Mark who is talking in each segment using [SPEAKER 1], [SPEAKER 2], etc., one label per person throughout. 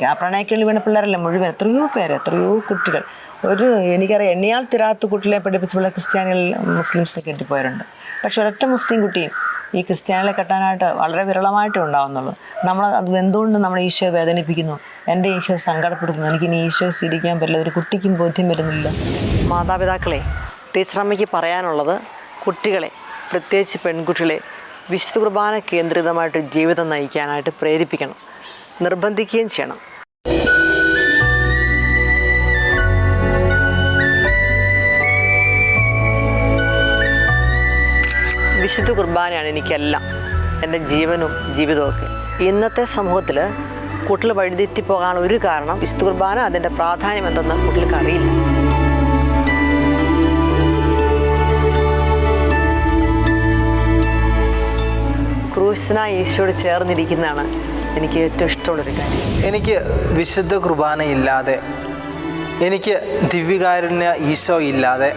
[SPEAKER 1] ആ പ്രണയക്കേളി വീണ പിള്ളേരല്ല മുഴുവൻ, എത്രയോ പേര്, എത്രയോ കുട്ടികൾ. എനിക്കറിയാം, എണ്ണിയാൽ തിരാത്ത കുട്ടികളെ പഠിപ്പിച്ചുള്ള ക്രിസ്ത്യാനികൾ മുസ്ലിംസിനെ കെട്ടിപ്പോയവരുണ്ട്. പക്ഷെ ഒരൊറ്റ മുസ്ലിം കുട്ടിയും ഈ ക്രിസ്ത്യാനികളെ കെട്ടാനായിട്ട് വളരെ വിരളമായിട്ടേ ഉണ്ടാവുന്നുള്ളൂ. അത് എന്തുകൊണ്ട് നമ്മൾ ഈശോയെ വേദനിപ്പിക്കുന്നു, എൻ്റെ ഈശോ സങ്കടപ്പെടുത്തുന്നു, എനിക്കിനി ഈശോ സ്വീകരിക്കാൻ പറ്റില്ല, ഒരു കുട്ടിക്കും ബോധ്യം വരുന്നില്ല. മാതാപിതാക്കളെ, ടീച്ചറമ്മയ്ക്ക് പറയാനുള്ളത്, കുട്ടികളെ, പ്രത്യേകിച്ച് പെൺകുട്ടികളെ വിശുദ്ധ കുർബാന കേന്ദ്രിതമായിട്ട് ജീവിതം നയിക്കാനായിട്ട് പ്രേരിപ്പിക്കണം, നിർബന്ധിക്കുകയും ചെയ്യണം. വിശുദ്ധ കുർബാനയാണ് എനിക്കെല്ലാം, എൻ്റെ ജീവനും ജീവിതമൊക്കെ. ഇന്നത്തെ സമൂഹത്തിൽ കുട്ടികൾ വഴിതെറ്റിപ്പോകാൻ ഒരു കാരണം വിശുദ്ധ കുർബാന, അതിൻ്റെ പ്രാധാന്യം എന്തെന്ന് കുട്ടികൾക്ക് അറിയില്ല. ക്രൂശിനായി ഈശോയോട് ചേർന്നിരിക്കുന്നതാണ് എനിക്ക് ഏറ്റവും ഇഷ്ടമുള്ളൊരു കാര്യം.
[SPEAKER 2] എനിക്ക് വിശുദ്ധ കുർബാന ഇല്ലാതെ, എനിക്ക് ദിവ്യകാരുണ്യ ഈശോ ഇല്ലാതെ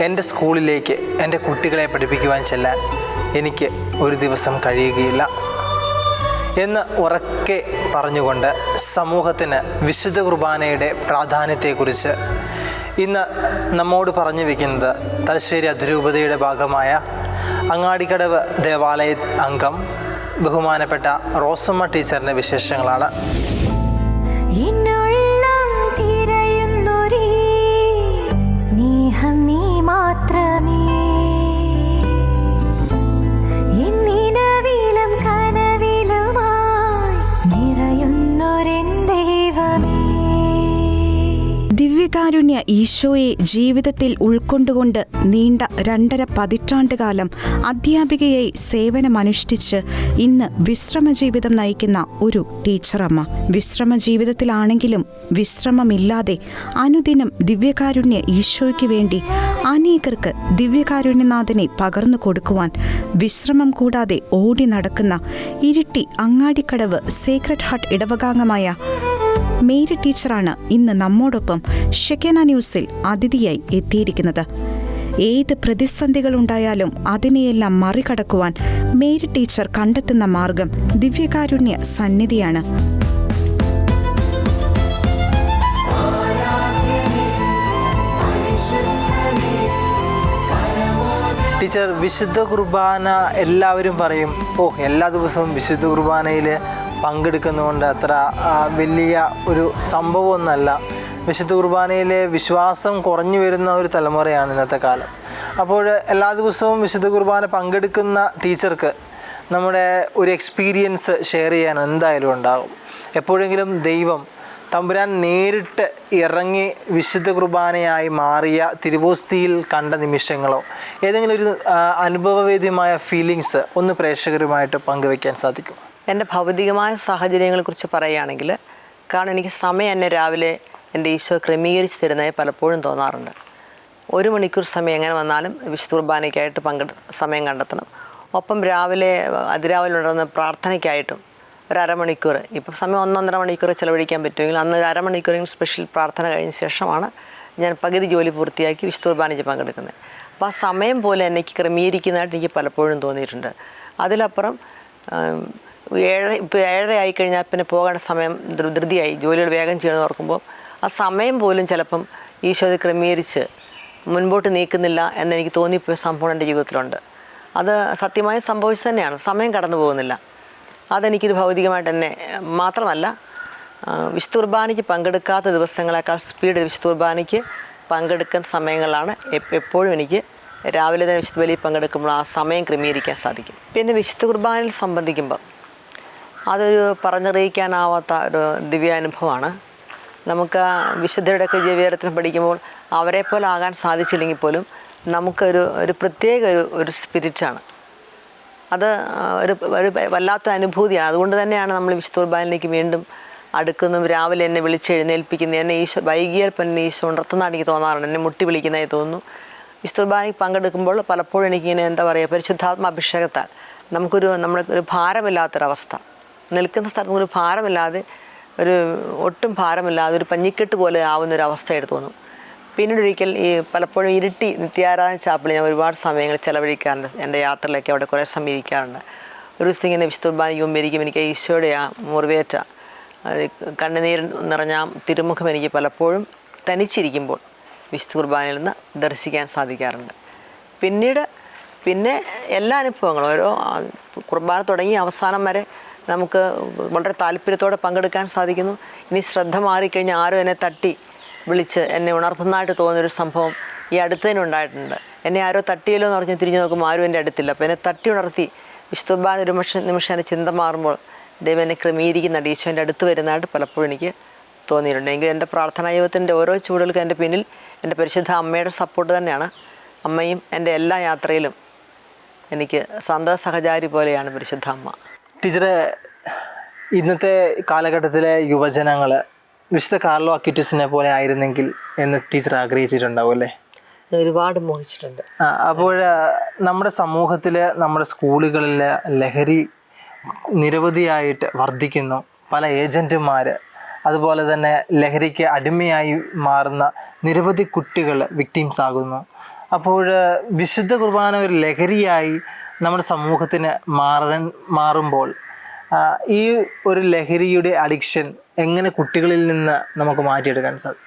[SPEAKER 2] എൻ്റെ സ്കൂളിലേക്ക് എൻ്റെ കുട്ടികളെ പഠിപ്പിക്കുവാൻ ചെല്ലാൻ എനിക്ക് ഒരു ദിവസം കഴിയുകയില്ല എന്ന് ഉറക്കെ പറഞ്ഞുകൊണ്ട് സമൂഹത്തിന് വിശുദ്ധ കുർബാനയുടെ പ്രാധാന്യത്തെക്കുറിച്ച് ഇന്ന് നമ്മോട് പറഞ്ഞു വയ്ക്കുന്നത് തലശ്ശേരി അതിരൂപതയുടെ ഭാഗമായ അങ്ങാടിക്കടവ് ദേവാലയ അംഗം ബഹുമാനപ്പെട്ട റോസമ്മ ടീച്ചറിൻ്റെ വിശേഷങ്ങളാണ്.
[SPEAKER 3] സ്നേഹം നീ മാത്രമേ, എന്നിനവിലും കനവിലുമായി നിറയുന്നൊരെൻ ദൈവമേ.
[SPEAKER 4] ദിവ്യകാരുണ്യ ഈശോയെ ജീവിതത്തിൽ ഉൾക്കൊണ്ടുകൊണ്ട് നീണ്ട 2.5 പതിറ്റാണ്ടുകാലം അധ്യാപികയായി സേവനമനുഷ്ഠിച്ച് ഇന്ന് വിശ്രമജീവിതം നയിക്കുന്ന ഒരു ടീച്ചറമ്മ. വിശ്രമജീവിതത്തിലാണെങ്കിലും വിശ്രമമില്ലാതെ അനുദിനം ദിവ്യകാരുണ്യ ഈശോയ്ക്ക് വേണ്ടി അനേകർക്ക് ദിവ്യകാരുണ്യനാഥനെ പകർന്നു കൊടുക്കുവാൻ വിശ്രമം കൂടാതെ ഓടി നടക്കുന്ന ഇരിട്ടി അങ്ങാടിക്കടവ് സേക്രഡ് ഹാർട്ട് ഇടവകാംഗമായ മേരി ടീച്ചറാണ് ഇന്ന് നമ്മോടൊപ്പം ഷെക്കേന ന്യൂസിൽ അതിഥിയായി എത്തിയിരിക്കുന്നത്. ഏത് പ്രതിസന്ധികളുണ്ടായാലും അതിനെയെല്ലാം മറികടക്കുവാൻ മേരി ടീച്ചർ കണ്ടെത്തുന്ന മാർഗം ദിവ്യകാരുണ്യ സന്നിധിയാണ്.
[SPEAKER 2] ടീച്ചർ, വിശുദ്ധ കുർബാന എല്ലാവരും പറയും, എല്ലാ ദിവസവും വിശുദ്ധ കുർബാനയിൽ പങ്കെടുക്കുന്നതുകൊണ്ട് അത്ര വലിയ ഒരു സംഭവമൊന്നുമല്ല. വിശുദ്ധ കുർബാനയിലെ വിശ്വാസം കുറഞ്ഞു വരുന്ന ഒരു തലമുറയാണ് ഇന്നത്തെ കാലം. അപ്പോൾ എല്ലാ ദിവസവും വിശുദ്ധ കുർബാന പങ്കെടുക്കുന്ന ടീച്ചർക്ക് നമ്മുടെ ഒരു എക്സ്പീരിയൻസ് ഷെയർ ചെയ്യാൻ എന്തായാലും ഉണ്ടാകും. എപ്പോഴെങ്കിലും ദൈവം തമ്പുരാൻ നേരിട്ട് ഇറങ്ങി വിശുദ്ധ കുർബാനയായി മാറിയ തിരുവോസ്തിയിൽ കണ്ട നിമിഷങ്ങളോ ഏതെങ്കിലും ഒരു അനുഭവവേദ്യമായ ഫീലിങ്സ് ഒന്ന് പ്രേക്ഷകരുമായിട്ട് പങ്കുവയ്ക്കാൻ സാധിക്കും?
[SPEAKER 1] എൻ്റെ ഭൗതികമായ സാഹചര്യങ്ങളെക്കുറിച്ച് പറയുകയാണെങ്കിൽ, കാരണം എനിക്ക് സമയം എന്നെ രാവിലെ എൻ്റെ ഈശോ ക്രമീകരിച്ച് തരുന്നതായി പലപ്പോഴും തോന്നാറുണ്ട്. 1 മണിക്കൂർ സമയം എങ്ങനെ വന്നാലും വിശുദ്ധ കുർബാനയ്ക്കായിട്ട് സമയം കണ്ടെത്തണം. ഒപ്പം രാവിലെ അതിരാവിലെ ഉണ്ടെന്ന പ്രാർത്ഥനയ്ക്കായിട്ടും ഒരു അരമണിക്കൂർ, ഇപ്പം സമയം 1-1.5 മണിക്കൂർ ചിലവഴിക്കാൻ പറ്റുമെങ്കിൽ അന്ന് അരമണിക്കൂറെങ്കിലും സ്പെഷ്യൽ പ്രാർത്ഥന കഴിഞ്ഞ ശേഷമാണ് ഞാൻ പകുതി ജോലി പൂർത്തിയാക്കി വിശുദ്ധ കുർബാനയ്ക്ക് പങ്കെടുക്കുന്നത്. അപ്പോൾ ആ സമയം പോലെ എനിക്ക് ക്രമീകരിക്കുന്നതായിട്ട് എനിക്ക് പലപ്പോഴും തോന്നിയിട്ടുണ്ട്. അതിലപ്പുറം 7:30 ആയിക്കഴിഞ്ഞാൽ പിന്നെ പോകേണ്ട സമയം ധൃതിയായി, ജോലികൾ വേഗം ചെയ്യണമെന്ന് ഓർക്കുമ്പോൾ ആ സമയം പോലും ചിലപ്പം ഈശോ അത് ക്രമീകരിച്ച് മുൻപോട്ട് നീക്കുന്നില്ല എന്നെനിക്ക് തോന്നിപ്പോയ സംഭവം എൻ്റെ ജീവിതത്തിലുണ്ട്. അത് സത്യമായി സംഭവിച്ചു തന്നെയാണ്. സമയം കടന്നു പോകുന്നില്ല. അതെനിക്കൊരു ഭൗതികമായിട്ട് തന്നെ മാത്രമല്ല, വിശുദ്ധ കുർബാനയ്ക്ക് പങ്കെടുക്കാത്ത ദിവസങ്ങളെക്കാൾ സ്പീഡ് വിശുദ്ധ കുർബാനയ്ക്ക് പങ്കെടുക്കുന്ന സമയങ്ങളാണ് എപ്പോഴും എനിക്ക് രാവിലെ തന്നെ വിശുദ്ധ ബലിയിൽ പങ്കെടുക്കുമ്പോൾ ആ സമയം ക്രമീകരിക്കാൻ സാധിക്കും. പിന്നെ വിശുദ്ധ കുർബാനയിൽ സംബന്ധിക്കുമ്പോൾ അതൊരു പറഞ്ഞറിയിക്കാനാവാത്ത ഒരു ദിവ്യാനുഭവമാണ്. നമുക്ക് വിശുദ്ധരുടെയൊക്കെ ജീവിതത്തിൽ പഠിക്കുമ്പോൾ അവരെ പോലെ ആകാൻ സാധിച്ചില്ലെങ്കിൽ പോലും നമുക്കൊരു പ്രത്യേക ഒരു സ്പിരിറ്റാണ്. അത് ഒരു വല്ലാത്ത അനുഭൂതിയാണ്. അതുകൊണ്ട് തന്നെയാണ് നമ്മൾ വിശുദ്ധ കുർബാനയിലേക്ക് വീണ്ടും അടുക്കുന്നതും രാവിലെ എന്നെ വിളിച്ചെഴുന്നേൽപ്പിക്കുന്ന, എന്നെ ഈശോ വൈകിയാൽ പിന്നെ ഈശോ ഉണർത്തുന്നതാണ് എനിക്ക് തോന്നാറുണ്ട്. എന്നെ മുട്ടി വിളിക്കുന്നതായി തോന്നുന്നു. വിശുദ്ധ കുർബാനയ്ക്ക് പങ്കെടുക്കുമ്പോൾ പലപ്പോഴും എനിക്കിങ്ങനെ എന്താ പറയുക, പരിശുദ്ധാത്മാഭിഷേകത്താൽ നമ്മളൊരു ഭാരമില്ലാത്തൊരവസ്ഥ, നിൽക്കുന്ന സ്ഥലത്ത് ഒരു ഭാരമില്ലാതെ, ഒട്ടും ഭാരമില്ലാതെ ഒരു പഞ്ഞിക്കെട്ട് പോലെ ആവുന്നൊരവസ്ഥയായിട്ട് തോന്നും. പിന്നീട് ഒരിക്കൽ പലപ്പോഴും ഇരിട്ടി നിത്യാരാധന ചാപ്പലിൽ ഞാൻ ഒരുപാട് സമയങ്ങൾ ചിലവഴിക്കാറുണ്ട്. എൻ്റെ യാത്രയിലൊക്കെ അവിടെ കുറേ സമയം ഇരിക്കാറുണ്ട്. ഒരു ദിവസം ഇങ്ങനെ വിശുദ്ധ കുർബാനയ്ക്ക് മുമ്പ് എനിക്ക് ഈശോയുടെ ആ മുറിവേറ്റ അത് കണ്ണുനീർ നിറഞ്ഞ തിരുമുഖം എനിക്ക് പലപ്പോഴും തനിച്ചിരിക്കുമ്പോൾ വിശുദ്ധ കുർബാനയിൽ നിന്ന് ദർശിക്കാൻ സാധിക്കാറുണ്ട്. പിന്നെ എല്ലാ അനുഭവങ്ങളും ഓരോ കുർബാന തുടങ്ങി അവസാനം വരെ നമുക്ക് വളരെ താല്പര്യത്തോടെ പങ്കെടുക്കാൻ സാധിക്കുന്നു. ഇനി ശ്രദ്ധ മാറിക്കഴിഞ്ഞാൽ ആരും എന്നെ തട്ടി വിളിച്ച് എന്നെ ഉണർത്തുന്നതായിട്ട് തോന്നിയൊരു സംഭവം ഈ അടുത്തതിന് ഉണ്ടായിട്ടുണ്ട്. എന്നെ ആരോ തട്ടിയല്ലോ എന്ന് പറഞ്ഞ് തിരിഞ്ഞു നോക്കുമ്പോൾ ആരും എൻ്റെ അടുത്തില്ല. അപ്പോൾ എന്നെ തട്ടി ഉണർത്തി വിശുദ്ധ കുർബാന ഒരു നിമിഷം എൻ്റെ ചിന്ത മാറുമ്പോൾ ദൈവം എന്നെ ക്രമീകരിക്കുന്നുണ്ട്, ഈശോൻ്റെ അടുത്ത് വരുന്നതായിട്ട് പലപ്പോഴും എനിക്ക് തോന്നിയിട്ടുണ്ട്. എങ്കിൽ എൻ്റെ പ്രാർത്ഥനാ ജീവിതത്തിൻ്റെ ഓരോ ചൂടുകൾക്കും എൻ്റെ പിന്നിൽ എൻ്റെ പരിശുദ്ധ അമ്മയുടെ സപ്പോർട്ട് തന്നെയാണ്. അമ്മയും എൻ്റെ എല്ലാ യാത്രയിലും എനിക്ക് സന്തത സഹചാരി പോലെയാണ് പരിശുദ്ധ അമ്മ.
[SPEAKER 2] ടീച്ചറെ, ഇന്നത്തെ കാലഘട്ടത്തിലെ യുവജനങ്ങൾ വിശുദ്ധ കാർലോ അക്വിറ്റസിനെ പോലെ ആയിരുന്നെങ്കിൽ എന്ന് ടീച്ചർ ആഗ്രഹിച്ചിട്ടുണ്ടാവും അല്ലേ?
[SPEAKER 1] ഒരുപാട് മോഹിച്ചിട്ടുണ്ട്.
[SPEAKER 2] അപ്പോൾ നമ്മുടെ സമൂഹത്തിൽ, നമ്മുടെ സ്കൂളുകളിൽ ലഹരി നിരവധിയായിട്ട് വർദ്ധിക്കുന്നു. പല ഏജൻറ്റുമാർ, അതുപോലെ തന്നെ ലഹരിക്ക് അടിമയായി മാറുന്ന നിരവധി കുട്ടികൾ വിക്ടിംസ് ആകുന്നു. അപ്പോൾ വിശുദ്ധ കുർബാന ഒരു ലഹരിയായി നമ്മുടെ സമൂഹത്തിന് മാറുമ്പോൾ ഈ ഒരു ലഹരിയുടെ അഡിക്ഷൻ എങ്ങനെ കുട്ടികളിൽ നിന്ന് നമുക്ക് മാറ്റിയെടുക്കാൻ സാധിക്കും?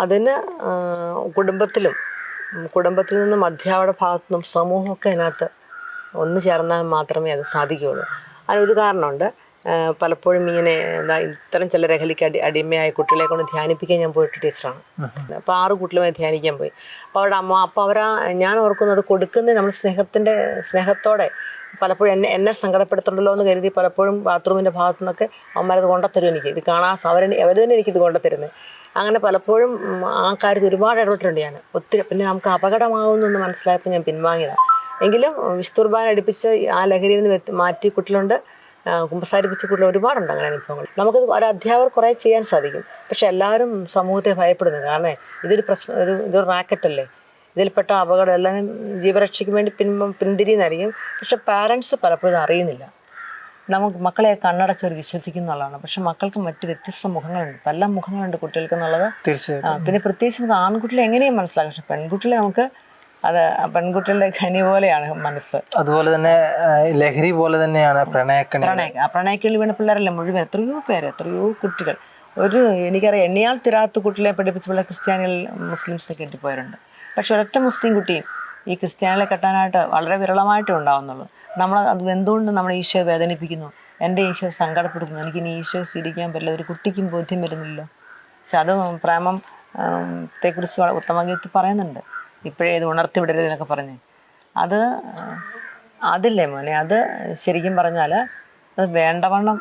[SPEAKER 1] അതിന് കുടുംബത്തിൽ നിന്നും അധ്യാപക ഭാഗത്തു നിന്നും സമൂഹമൊക്കെ അതിനകത്ത് ഒന്ന് ചേർന്നാൽ മാത്രമേ അത് സാധിക്കുകയുള്ളൂ. അതിനൊരു കാരണമുണ്ട്. പലപ്പോഴും ഇങ്ങനെ ഇത്തരം ചില ലഹരിക്ക് അടിമയായ കുട്ടികളെ കൊണ്ട് ധ്യാനിപ്പിക്കാൻ ഞാൻ പോയിട്ട് ടീച്ചറാണ്. അപ്പോൾ 6 കുട്ടികളുമായി ധ്യാനിക്കാൻ പോയി. അപ്പോൾ അവരുടെ അമ്മ, അപ്പോൾ ഞാൻ ഓർക്കുന്നത് കൊടുക്കുന്നത് നമ്മൾ സ്നേഹത്തോടെ പലപ്പോഴും എന്നെ സങ്കടപ്പെടുത്തുന്നുണ്ടല്ലോ എന്ന് കരുതി പലപ്പോഴും ബാത്റൂമിൻ്റെ ഭാഗത്തു നിന്നൊക്കെ അമ്മമാരത് കൊണ്ടുത്തരും. എനിക്ക് ഇത് കാണാൻ അവർ തന്നെ എനിക്കിത് കൊണ്ടുത്തരുന്നത്. അങ്ങനെ പലപ്പോഴും ആ കാര്യത്തിൽ ഒരുപാട് ഇടപെട്ടിട്ടുണ്ട് ഞാൻ ഒത്തിരി. പിന്നെ നമുക്ക് അപകടമാകുമെന്നൊന്ന് മനസ്സിലായപ്പോൾ ഞാൻ പിൻവാങ്ങിയതാണ്. എങ്കിലും വിശുദ്ധ കുർബാന അടുപ്പിച്ച് ആ ലഹരിയിൽ നിന്ന് മാറ്റി കുട്ടികളുണ്ട്, കുമ്പസാരിപ്പിച്ച കുട്ടികൾ ഒരുപാടുണ്ട്. അങ്ങനെ അനുഭവങ്ങൾ നമുക്കത് ഒരു അധ്യാപകർ കുറേ ചെയ്യാൻ സാധിക്കും. പക്ഷെ എല്ലാവരും സമൂഹത്തെ ഭയപ്പെടുന്നു. കാരണം ഇതൊരു ഇതൊരു റാക്കറ്റല്ലേ, ഇതിൽപ്പെട്ട അപകടം എല്ലാവരും ജീവരക്ഷയ്ക്ക് വേണ്ടി പിന്തിരിയുന്നതായിരിക്കും. പക്ഷെ പാരൻസ് പലപ്പോഴും അറിയുന്നില്ല. നമുക്ക് മക്കളെ കണ്ണടച്ചവർ വിശ്വസിക്കുന്നുള്ളതാണ്. പക്ഷെ മക്കൾക്ക് മറ്റ് വ്യത്യസ്ത മുഖങ്ങളുണ്ട്, പല മുഖങ്ങളുണ്ട് കുട്ടികൾക്ക് എന്നുള്ളത് തീർച്ചയായും. പിന്നെ പ്രത്യേകിച്ച് നമുക്ക് ആൺകുട്ടികളെ എങ്ങനെയും മനസ്സിലാക്കും. പക്ഷെ പെൺകുട്ടികളെ നമുക്ക് പെൺകുട്ടികളുടെ ഖനി പോലെയാണ് മനസ്സ്.
[SPEAKER 2] അതുപോലെ തന്നെ ലഹരി പോലെ തന്നെയാണ്
[SPEAKER 1] പ്രണയക്കിളി വീണ പിള്ളേരല്ല മുഴുവൻ, എത്രയോ കുട്ടികൾ. എനിക്കറിയാം എണ്ണിയാൽ തിരാത്ത കുട്ടികളെ പഠിപ്പിച്ച പിള്ളേർ ക്രിസ്ത്യാനികൾ മുസ്ലിംസിനെ കെട്ടിപ്പോയവരുണ്ട്. പക്ഷെ ഒരൊറ്റ മുസ്ലിം കുട്ടിയും ഈ ക്രിസ്ത്യാനികളെ കെട്ടാനായിട്ട് വളരെ വിരളമായിട്ടേ ഉണ്ടാവുന്നുള്ളൂ. അത് എന്തുകൊണ്ട് നമ്മുടെ ഈശോയെ വേദനിപ്പിക്കുന്നു, എൻ്റെ ഈശോ സങ്കടപ്പെടുത്തുന്നു, എനിക്കിനി ഈശോ സ്വീകരിക്കാൻ പറ്റില്ല, ഒരു കുട്ടിക്കും ബോധ്യം വരുന്നില്ലല്ലോ. പക്ഷെ അത് പ്രേമത്തെക്കുറിച്ച് ഉത്തമഗീതത്തിൽ പറയുന്നുണ്ട്, ഇപ്പോഴേ ഇത് ഉണർത്തി വിടരുത് എന്നൊക്കെ പറഞ്ഞ്. അതില്ലേ മോനെ, അത് ശരിക്കും പറഞ്ഞാൽ അത് വേണ്ടവണ്ണം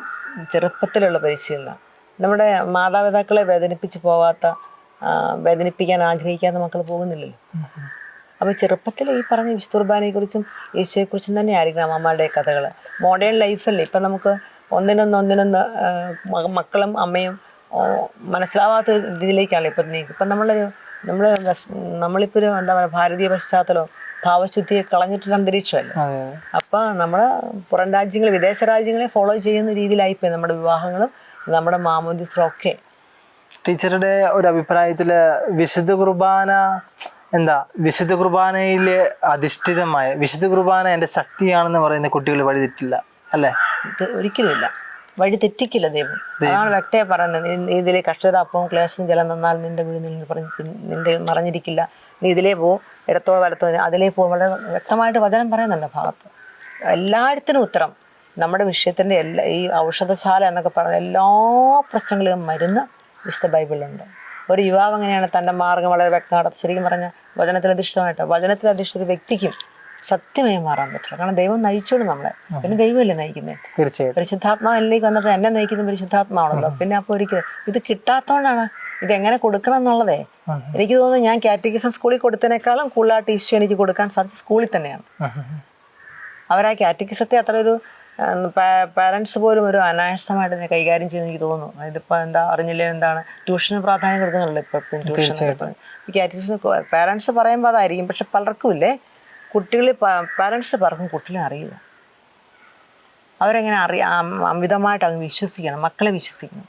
[SPEAKER 1] ചെറുപ്പത്തിലുള്ള പരിശീലനം. നമ്മുടെ മാതാപിതാക്കളെ വേദനിപ്പിക്കാൻ ആഗ്രഹിക്കാത്ത മക്കൾ പോകുന്നില്ലല്ലോ. അപ്പോൾ ചെറുപ്പത്തിൽ ഈ പറഞ്ഞ വിശുദ്ധ കുർബാനയെക്കുറിച്ചും ഈശോയെക്കുറിച്ചും തന്നെ ആയിരിക്കണം അമ്മമാരുടെ കഥകൾ. മോഡേൺ ലൈഫല്ലേ ഇപ്പം നമുക്ക് ഒന്നിനൊന്ന് മക്കളും അമ്മയും മനസ്സിലാവാത്ത രീതിയിലേക്കാണ് ഇപ്പം നമ്മളിപ്പോൾ ഒരു എന്താ പറയുക ഭാരതീയ പശ്ചാത്തലം ഭാവശുദ്ധിയെ കളഞ്ഞിട്ടൊരു അന്തരീക്ഷമല്ലേ. അപ്പം നമ്മൾ പുറം രാജ്യങ്ങൾ, വിദേശ രാജ്യങ്ങളെ ഫോളോ ചെയ്യുന്ന രീതിയിലായിപ്പോയി നമ്മുടെ വിവാഹങ്ങളും നമ്മുടെ മാമോദിസയും ഒക്കെ.
[SPEAKER 2] ടീച്ചറുടെ ഒരു അഭിപ്രായത്തിൽ വിശുദ്ധ കുർബാനയിൽ അധിഷ്ഠിതമായ വിശുദ്ധ കുർബാന എൻ്റെ ശക്തിയാണെന്ന് പറയുന്ന കുട്ടികൾ വഴിതെറ്റില്ല അല്ലേ?
[SPEAKER 1] ഒരിക്കലുമില്ല, വഴി തെറ്റിക്കില്ല ദൈവം. അതാണ് വ്യക്തമായി പറയുന്നത്. ഇതിലെ കഷ്ടതാപ്പവും ക്ലേശം ജലം തന്നാൽ നിന്റെ ഗുരുനിൽ നിന്റെ മറഞ്ഞിരിക്കില്ല, നീ ഇതിലേ പോവും, ഇടത്തോളം വലത്തോ അതിലേ പോകും. വളരെ വ്യക്തമായിട്ട് വചനം പറയുന്നുണ്ട് ഭാഗത്ത്. എല്ലായിടത്തിനും ഉത്തരം നമ്മുടെ വിഷയത്തിൻ്റെ ഈ ഔഷധശാല എന്നൊക്കെ പറയുന്ന എല്ലാ പ്രശ്നങ്ങളിലും മരുന്ന് വിശുദ്ധ ബൈബിളിലുണ്ട്. ഒരു യുവാവ് എങ്ങനെയാണ് തൻ്റെ മാർഗം വളരെ വ്യക്തമായിട്ട് ശരിക്കും പറഞ്ഞാൽ വചനത്തിലധിഷ്ഠിത ഒരു വ്യക്തിക്കും സത്യമായി മാറാൻ പറ്റില്ല. കാരണം ദൈവം നയിച്ചോളൂ നമ്മളെ, പിന്നെ ദൈവമല്ലേ നയിക്കുന്നത്. തീർച്ചയായും പരിശുദ്ധാത്മാവിലേക്ക് വന്നപ്പോൾ എന്നെ നയിക്കുന്ന പരിശുദ്ധാത്മാവാണല്ലോ. പിന്നെ അപ്പോൾ ഒരിക്കലും ഇത് കിട്ടാത്തതുകൊണ്ടാണ് ഇതെങ്ങനെ കൊടുക്കണം എന്നുള്ളതേ. എനിക്ക് തോന്നുന്നു ഞാൻ കാറ്റഗിസം സ്കൂളിൽ കൊടുത്തതിനേക്കാളും കൂടുതലായിട്ട് ഈശോ എനിക്ക് കൊടുക്കാൻ സാധിച്ച സ്കൂളിൽ തന്നെയാണ്. അവരാ കാറ്റഗിസത്തെ അത്ര ഒരു പാരൻസ് പോലും ഒരു അനായാസമായിട്ട് കൈകാര്യം ചെയ്യുന്ന എനിക്ക് തോന്നുന്നു. ഇതിപ്പോൾ എന്താ അറിഞ്ഞില്ലേ എന്താണ് ട്യൂഷന് പ്രാധാന്യം കൊടുക്കുന്നുള്ളൂ ഇപ്പം ട്യൂഷൻ. കാറ്റഗിസം പാരൻസ് പറയുമ്പോൾ അതായിരിക്കും, പക്ഷെ പലർക്കും ഇല്ലേ പാരൻസ് പലർക്കും കുട്ടികളെ അറിയില്ല. അവരെങ്ങനെ അമിതമായിട്ട് അങ്ങ് വിശ്വസിക്കണം, മക്കളെ വിശ്വസിക്കണം.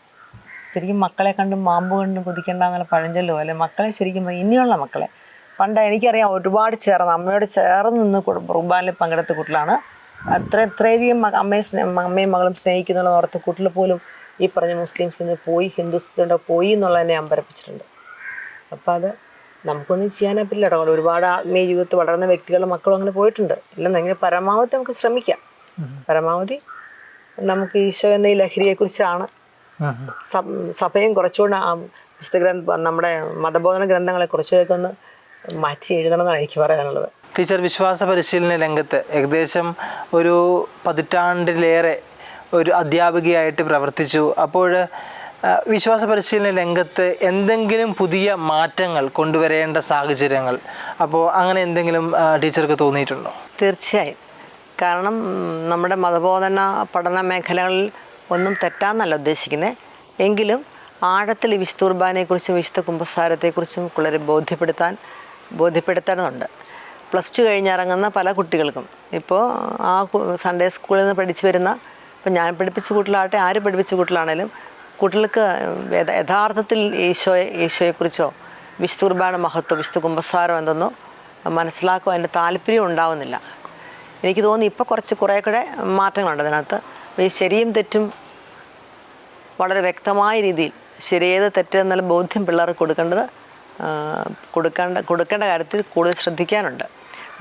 [SPEAKER 1] ശരിക്കും മക്കളെ കണ്ടും മാമ്പ് കണ്ടും കൊതിക്കേണ്ട അങ്ങനെ പഴഞ്ചൊല്ലോ അല്ലെ. മക്കളെ ശരിക്കും ഇനിയുള്ള മക്കളെ എനിക്കറിയാം ഒരുപാട് ചേർന്ന് അമ്മയോട് ചേർന്ന് നിന്ന് കുർബാനയിൽ പങ്കെടുത്ത കുട്ടികളാണ് എത്രയധികം അമ്മയും മകളും സ്നേഹിക്കുന്നുള്ള ഓർത്ത് കൂട്ടിൽ പോലും ഈ പറഞ്ഞ മുസ്ലിംസിൽ നിന്ന് പോയി ഹിന്ദുസിൻ്റെ പോയി എന്നുള്ളതിനെ അമ്പരപ്പിച്ചിട്ടുണ്ട്. അപ്പോൾ അത് നമുക്കൊന്നും ചെയ്യാനേ പറ്റില്ല കേട്ടോ. ഒരുപാട് ആത്മീയ ജീവിതത്തിൽ വളർന്ന വ്യക്തികളും മക്കളും അങ്ങനെ പോയിട്ടുണ്ട്. ഇല്ലെന്നെങ്കിൽ പരമാവധി നമുക്ക് ശ്രമിക്കാം. പരമാവധി നമുക്ക് ഈശോ എന്ന ഈ ലഹരിയെക്കുറിച്ചാണ് സഭയും കുറച്ചുകൂടെ വിശുദ്ധ നമ്മുടെ മതബോധന ഗ്രന്ഥങ്ങളെ കുറച്ചുകൂടെ ഒന്ന് മാറ്റി എഴുതണമെന്നാണ് എനിക്ക് പറയാനുള്ളത്.
[SPEAKER 2] ടീച്ചർ വിശ്വാസ പരിശീലന രംഗത്ത് ഏകദേശം ഒരു 10 ഒരു അധ്യാപികയായിട്ട് പ്രവർത്തിച്ചു. അപ്പോൾ വിശ്വാസ പരിശീലന രംഗത്ത് എന്തെങ്കിലും പുതിയ മാറ്റങ്ങൾ കൊണ്ടുവരേണ്ട സാഹചര്യങ്ങൾ അപ്പോൾ അങ്ങനെ എന്തെങ്കിലും ടീച്ചർക്ക് തോന്നിയിട്ടുണ്ടോ?
[SPEAKER 1] തീർച്ചയായും. കാരണം നമ്മുടെ മതബോധന പഠന മേഖലകളിൽ ഒന്നും തെറ്റാന്നല്ല ഉദ്ദേശിക്കുന്നത്. എങ്കിലും ആഴത്തിൽ ഈ വിശുദ്ധ കുർബാനയെക്കുറിച്ചും വിശുദ്ധ കുമ്പസാരത്തെക്കുറിച്ചും പിള്ളേരെ ബോധ്യപ്പെടുത്തേണ്ടതുണ്ട്. +2 കഴിഞ്ഞിറങ്ങുന്ന പല കുട്ടികൾക്കും ഇപ്പോൾ ആ സൺഡേ സ്കൂളിൽ നിന്ന് പഠിച്ചു വരുന്ന, ഇപ്പം ഞാൻ പഠിപ്പിച്ച കുട്ടികളാകട്ടെ ആര് പഠിപ്പിച്ച കുട്ടികളാണേലും കുട്ടികൾക്ക് യഥാർത്ഥത്തിൽ ഈശോയെക്കുറിച്ചോ വിശുദ്ധ കുർബാന മഹത്വം വിശുദ്ധ കുമ്പസാരം എന്തെന്നോ മനസ്സിലാക്കുക അതിൻ്റെ താല്പര്യം ഉണ്ടാവുന്നില്ല. എനിക്ക് തോന്നുന്നു ഇപ്പോൾ കുറേ കൂടെ മാറ്റങ്ങളുണ്ട് അതിനകത്ത്. ഈ ശരിയും തെറ്റും വളരെ വ്യക്തമായ രീതിയിൽ ശരിയേത് തെറ്റെന്നുള്ള ബോധ്യം പിള്ളേർക്ക് കൊടുക്കേണ്ട കാര്യത്തിൽ കൂടുതൽ ശ്രദ്ധിക്കാനുണ്ട്.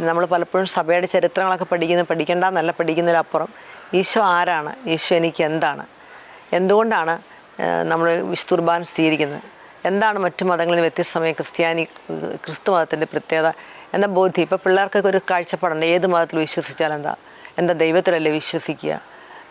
[SPEAKER 1] നമ്മൾ പലപ്പോഴും സഭയുടെ ചരിത്രങ്ങളൊക്കെ പഠിക്കേണ്ടെന്നല്ല, പഠിക്കുന്നതിലപ്പുറം ഈശോ ആരാണ്, ഈശോ എനിക്ക് എന്താണ്, എന്തുകൊണ്ടാണ് നമ്മൾ വിശുദ്ധ കുർബാന സ്വീകരിക്കുന്നത്, എന്താണ് മറ്റു മതങ്ങളിൽ നിന്ന് വ്യത്യസ്തമായ ക്രിസ്തു മതത്തിൻ്റെ പ്രത്യേകത എന്ന ബോധ്യം. ഇപ്പോൾ പിള്ളേർക്കൊക്കെ ഒരു കാഴ്ചപ്പാടുണ്ട്, ഏത് മതത്തിൽ വിശ്വസിച്ചാൽ എന്താ ദൈവത്തിലല്ലേ വിശ്വസിക്കുക.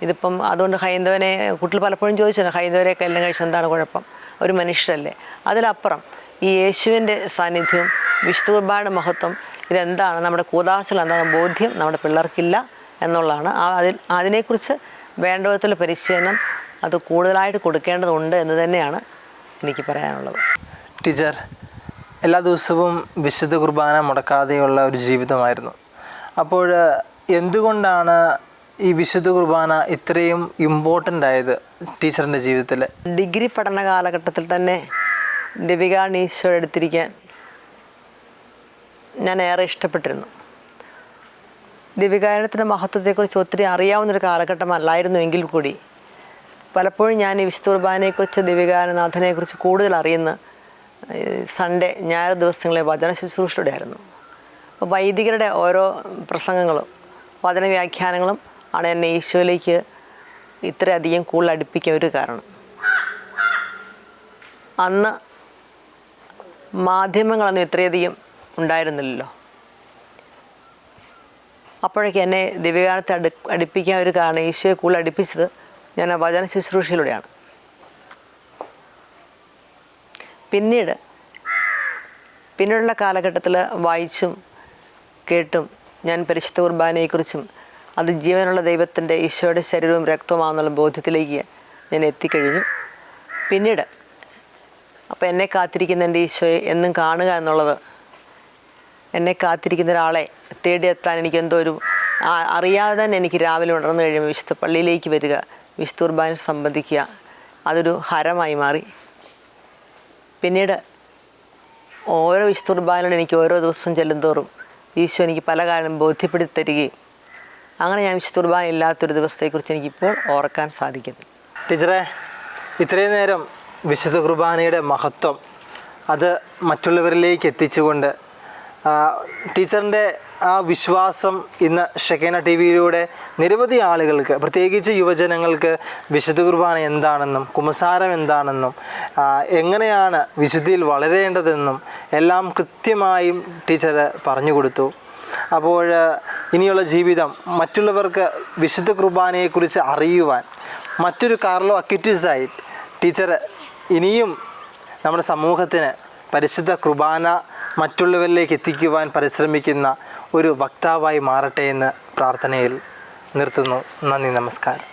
[SPEAKER 1] ഇതിപ്പം അതുകൊണ്ട് ഹൈന്ദവനെ കുട്ടികൾ പലപ്പോഴും ചോദിച്ചു, ഹൈന്ദവരെ കല്യാണം കഴിച്ച് എന്താണ് കുഴപ്പം, ഒരു മനുഷ്യരല്ലേ. അതിലപ്പുറം ഈ യേശുവിൻ്റെ സാന്നിധ്യവും വിശുദ്ധ കുർബാനയുടെ മഹത്വം ഇതെന്താണ്, നമ്മുടെ കൂദാശകൾ എന്താണെന്ന ബോധ്യം നമ്മുടെ പിള്ളേർക്കില്ല എന്നുള്ളതാണ്. അതിനെക്കുറിച്ച് വേണ്ട വിധത്തിൽ പരിശീലനം അത് കൂടുതലായിട്ട് കൊടുക്കേണ്ടതുണ്ട് എന്ന് തന്നെയാണ് എനിക്ക് പറയാനുള്ളത്.
[SPEAKER 2] ടീച്ചർ, എല്ലാ ദിവസവും വിശുദ്ധ കുർബാന മുടക്കാതെയുള്ള ഒരു ജീവിതമായിരുന്നു. അപ്പോൾ എന്തുകൊണ്ടാണ് ഈ വിശുദ്ധ കുർബാന ഇത്രയും ഇമ്പോർട്ടൻ്റ് ആയത് ടീച്ചറിൻ്റെ ജീവിതത്തിൽ?
[SPEAKER 1] ഡിഗ്രി പഠന കാലഘട്ടത്തിൽ തന്നെ ദീപിക ഈശോയുടെ അടുത്തിരിക്കാൻ ഞാൻ ഏറെ ഇഷ്ടപ്പെട്ടിരുന്നു. ദീപികാരണത്തിൻ്റെ മഹത്വത്തെക്കുറിച്ച് ഒത്തിരി അറിയാവുന്നൊരു കാലഘട്ടമല്ലായിരുന്നു എങ്കിൽ കൂടി പലപ്പോഴും ഞാൻ ഈ വിശുദ്ധ കുർബാനയെക്കുറിച്ച് ദീപികാരനാഥനെക്കുറിച്ച് കൂടുതൽ അറിയുന്ന സൺഡേ ഞായർ ദിവസങ്ങളിലെ വചന ശുശ്രൂഷയുടെ ആയിരുന്നു. അപ്പോൾ വൈദികരുടെ ഓരോ പ്രസംഗങ്ങളും വചന വ്യാഖ്യാനങ്ങളും ആണ് എന്നെ ഈശോയിലേക്ക് ഇത്രയധികം കൂടുതൽ അടുപ്പിക്കാൻ ഒരു കാരണം. അന്ന് മാധ്യമങ്ങളൊന്നും ഇത്രയധികം ഉണ്ടായിരുന്നില്ലല്ലോ. അപ്പോഴേക്ക് എന്നെ ദിവ്യകാലത്തെ അടുപ്പിക്കാൻ ഒരു കാരണം, ഈശോയെ കൂടുതൽ അടുപ്പിച്ചത് ഞാൻ ആ വചന ശുശ്രൂഷയിലൂടെയാണ്. പിന്നീടുള്ള കാലഘട്ടത്തിൽ വായിച്ചും കേട്ടും ഞാൻ പരിശുദ്ധ കുർബാനയെക്കുറിച്ചും അത് ജീവനുള്ള ദൈവത്തിൻ്റെ ഈശോയുടെ ശരീരവും രക്തവുമാണെന്നുള്ള ബോധ്യത്തിലേക്ക് ഞാൻ എത്തിക്കഴിഞ്ഞു. പിന്നീട് അപ്പോൾ എന്നെ കാത്തിരിക്കുന്ന എൻ്റെ ഈശോയെ എന്നും കാണുക എന്നുള്ളത്, എന്നെ കാത്തിരിക്കുന്ന ഒരാളെ തേടിയെത്താൻ എനിക്കെന്തോ ഒരു അറിയാതെ തന്നെ എനിക്ക് രാവിലെ ഉണർന്നു കഴിയുമ്പോൾ വിശുദ്ധ പള്ളിയിലേക്ക് വരിക, വിശുദ്ധ കുർബാനയിൽ സംബന്ധിക്കുക, അതൊരു ഹരമായി മാറി. പിന്നീട് ഓരോ വിശുദ്ധ കുർബാനയോട് എനിക്ക് ഓരോ ദിവസം ചെല്ലുന്തോറും ഈശോ എനിക്ക് പല കാര്യം ബോധ്യപ്പെടുത്തി തരികയും അങ്ങനെ ഞാൻ വിശുദ്ധ കുർബാന ഇല്ലാത്തൊരു ദിവസത്തെക്കുറിച്ച് എനിക്കിപ്പോൾ ഓർക്കാൻ സാധിക്കുന്നു.
[SPEAKER 2] ടീച്ചറെ, ഇത്രയും നേരം വിശുദ്ധ കുർബാനയുടെ മഹത്വം അത് മറ്റുള്ളവരിലേക്ക് എത്തിച്ചുകൊണ്ട് ടീച്ചറിൻ്റെ ആ വിശ്വാസം ഇന്ന് ഷെക്കേന TV-യിലൂടെ നിരവധി ആളുകൾക്ക്, പ്രത്യേകിച്ച് യുവജനങ്ങൾക്ക് വിശുദ്ധ കുർബാന എന്താണെന്നും കുമ്പസാരം എന്താണെന്നും എങ്ങനെയാണ് വിശുദ്ധിയിൽ വളരേണ്ടതെന്നും എല്ലാം കൃത്യമായും ടീച്ചർ പറഞ്ഞു കൊടുത്തു. അപ്പോൾ ഇനിയുള്ള ജീവിതം മറ്റുള്ളവർക്ക് വിശുദ്ധ കുർബാനയെക്കുറിച്ച് അറിയുവാൻ മറ്റൊരു കാർലോ അക്വിറ്റീസായി ടീച്ചർ ഇനിയും നമ്മുടെ സമൂഹത്തിന് പരിശുദ്ധ കുർബാന മറ്റുള്ളവരിലേക്ക് എത്തിക്കുവാൻ പരിശ്രമിക്കുന്ന ഒരു വക്താവായി മാറട്ടെ എന്ന് പ്രാർത്ഥനയിൽ നിർത്തുന്നു. നന്ദി, നമസ്കാരം.